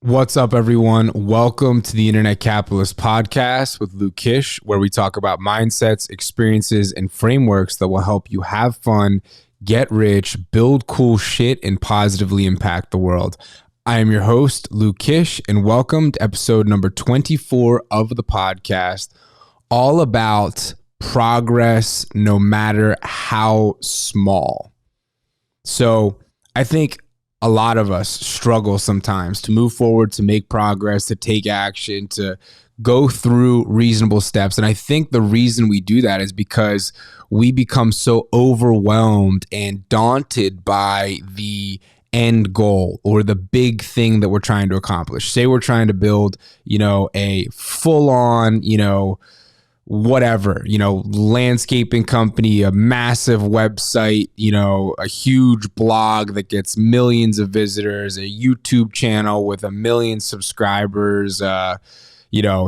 What's up, everyone? Welcome to the Internet Capitalist Podcast with Luke Kish, where we talk about mindsets, experiences, and frameworks that will help you have fun, get rich, build cool shit, and positively impact the world. I am your host, Luke Kish, and welcome to episode number 24 of the podcast, all about progress, no matter how small. So I think a lot of us struggle sometimes to move forward, to make progress, to take action, to go through reasonable steps. And I think the reason we do that is because we become so overwhelmed and daunted by the end goal or the big thing that we're trying to accomplish. Say we're trying to build, a full-on, landscaping company, a massive website, a huge blog that gets millions of visitors, a YouTube channel with 1 million subscribers,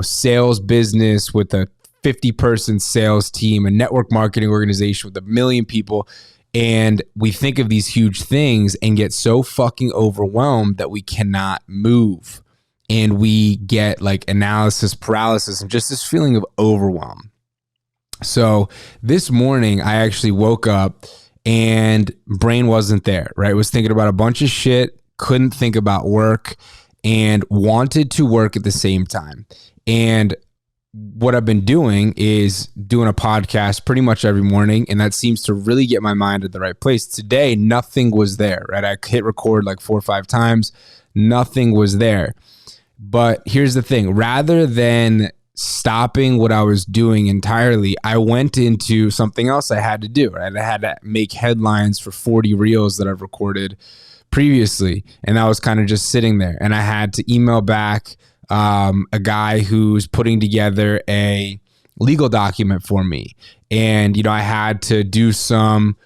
sales business with a 50-person sales team, a network marketing organization with 1 million people. And we think of these huge things and get so fucking overwhelmed that we cannot move. And we get like analysis paralysis and just this feeling of overwhelm. So this morning, I actually woke up and brain wasn't there, right? I was thinking about a bunch of shit, couldn't think about work, and wanted to work at the same time. And what I've been doing is doing a podcast pretty much every morning, and that seems to really get my mind at the right place. Today, nothing was there, right? I hit record like 4 or 5 times. Nothing was there. But here's the thing, rather than stopping what I was doing entirely, I went into something else I had to do, right? I had to make headlines for 40 reels that I've recorded previously. And I was kind of just sitting there, and I had to email back a guy who's putting together a legal document for me. And, I had to do some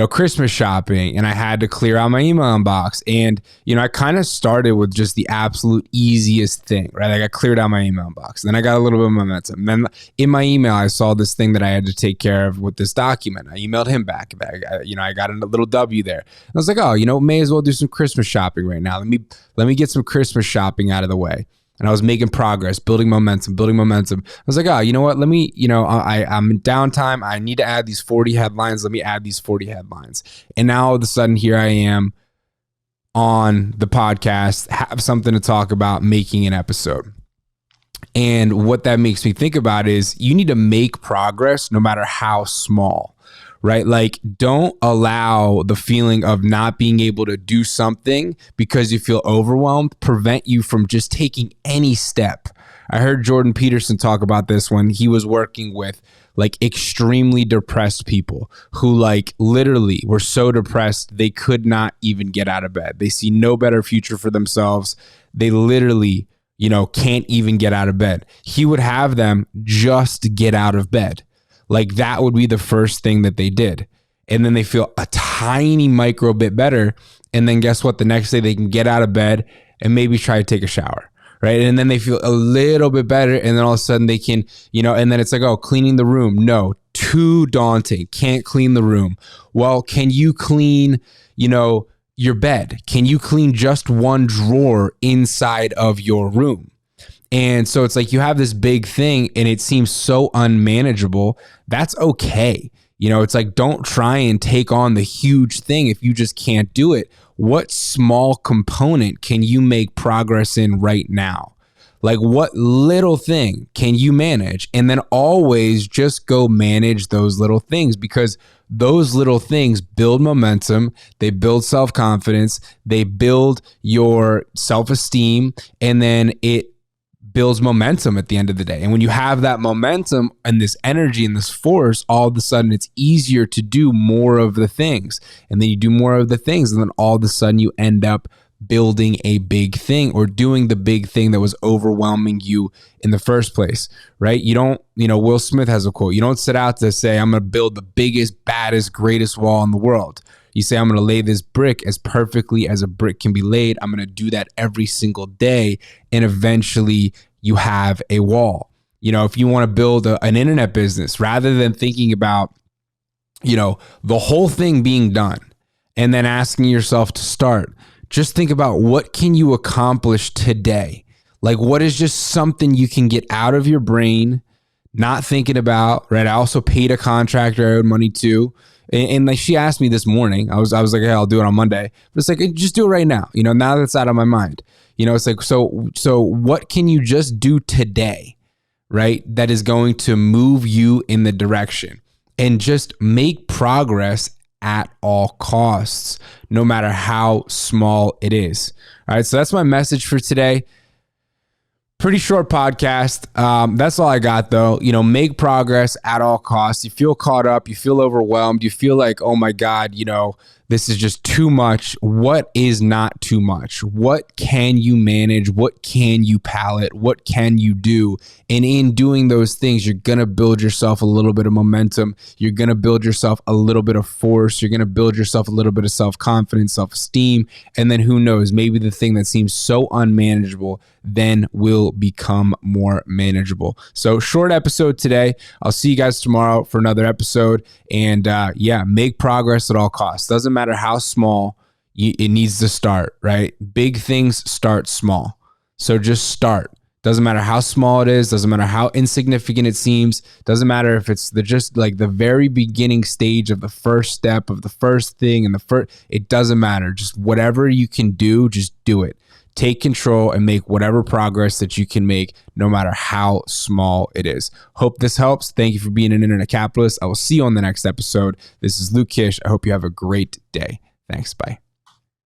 Christmas shopping, and I had to clear out my email inbox. And, I kind of started with just the absolute easiest thing, right? Like I cleared out my email inbox. Then I got a little bit of momentum. Then in my email, I saw this thing that I had to take care of with this document. I emailed him back. I got a little W there. I was like, may as well do some Christmas shopping right now. Let me get some Christmas shopping out of the way. And I was making progress, building momentum. I was like, you know what? Let me, I'm in downtime. I need to add these 40 headlines. Let me add these 40 headlines. And now all of a sudden, here I am on the podcast, have something to talk about, making an episode. And what that makes me think about is you need to make progress no matter how small. Right? Like, don't allow the feeling of not being able to do something because you feel overwhelmed prevent you from just taking any step. I heard Jordan Peterson talk about this when he was working with like extremely depressed people who like literally were so depressed they could not even get out of bed. They see no better future for themselves. They literally, can't even get out of bed. He would have them just get out of bed. Like that would be the first thing that they did. And then they feel a tiny micro bit better. And then guess what? The next day they can get out of bed and maybe try to take a shower, right? And then they feel a little bit better. And then all of a sudden they can, and then it's like, cleaning the room. No, too daunting. Can't clean the room. Well, can you clean, your bed? Can you clean just one drawer inside of your room? And so it's like you have this big thing and it seems so unmanageable. That's okay. It's like, don't try and take on the huge thing if you just can't do it. What small component can you make progress in right now? Like what little thing can you manage? And then always just go manage those little things, because those little things build momentum. They build self-confidence. They build your self-esteem. And then it builds momentum at the end of the day. And when you have that momentum and this energy and this force, all of a sudden it's easier to do more of the things. And then you do more of the things, and then all of a sudden you end up building a big thing or doing the big thing that was overwhelming you in the first place, right? You don't, Will Smith has a quote. You don't set out to say, I'm going to build the biggest, baddest, greatest wall in the world. You say, I'm going to lay this brick as perfectly as a brick can be laid. I'm going to do that every single day. And eventually you have a wall. If you want to build an internet business, rather than thinking about, the whole thing being done and then asking yourself to start, just think about what can you accomplish today? Like, what is just something you can get out of your brain, not thinking about, right? I also paid a contractor I owed money to. And like she asked me this morning, I was like, hey, I'll do it on Monday. But it's like, just do it right now. Now that's out of my mind. It's like, so what can you just do today, right? That is going to move you in the direction, and just make progress at all costs, no matter how small it is. All right. So that's my message for today. Pretty short podcast. That's all I got though. Make progress at all costs. You feel caught up, you feel overwhelmed, you feel like, oh my God, this is just too much. What is not too much? What can you manage? What can you palate? What can you do? And in doing those things, you're going to build yourself a little bit of momentum. You're going to build yourself a little bit of force. You're going to build yourself a little bit of self-confidence, self-esteem. And then who knows, maybe the thing that seems so unmanageable then will become more manageable. So short episode today. I'll see you guys tomorrow for another episode. And make progress at all costs. Doesn't matter how small, it needs to start, right? Big things start small. So just start. Doesn't matter how small it is. Doesn't matter how insignificant it seems. Doesn't matter if it's just like the very beginning stage of the first step of the first thing and it doesn't matter. Just whatever you can do, just do it. Take control and make whatever progress that you can make, no matter how small it is. Hope this helps. Thank you for being an internet capitalist. I will see you on the next episode. This is Luke Kish. I hope you have a great day. Thanks. Bye.